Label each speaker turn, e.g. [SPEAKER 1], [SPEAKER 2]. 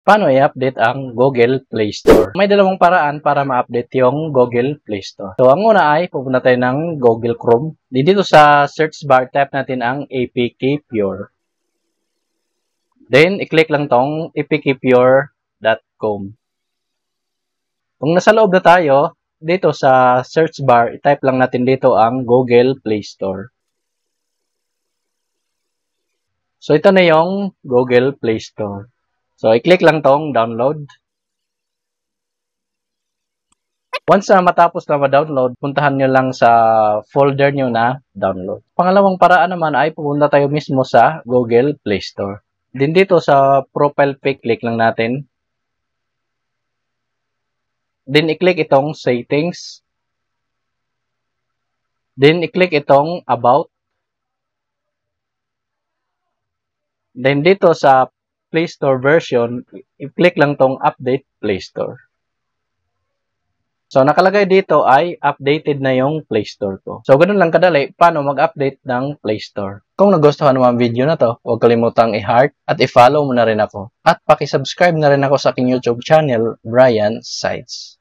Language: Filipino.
[SPEAKER 1] Paano i-update ang Google Play Store? May dalawang paraan para ma-update yung Google Play Store. So, ang una ay pupunta tayo ng Google Chrome. Dito sa search bar, type natin ang APK Pure. Then, i-click lang tong apkpure.com. Kung nasa loob na tayo, dito sa search bar, i-type lang natin dito ang Google Play Store. So, ito na yung Google Play Store. So, i-click lang tong download. Once na matapos na ma-download, puntahan nyo lang sa folder nyo na download. Pangalawang paraan naman ay pupunta tayo mismo sa Google Play Store. Din dito sa profile pic, click lang natin. Then, i-click itong settings. Then, i-click itong about. Then, dito sa Play Store version, i-click lang tong update Play Store. So, nakalagay dito ay updated na yung Play Store ko. So, ganun lang kadali paano mag-update ng Play Store. Kung nagustuhan mo ang video na to, huwag kalimutang i-heart at i-follow mo na rin ako. At paki-subscribe na rin ako sa aking YouTube channel, Brian Sites.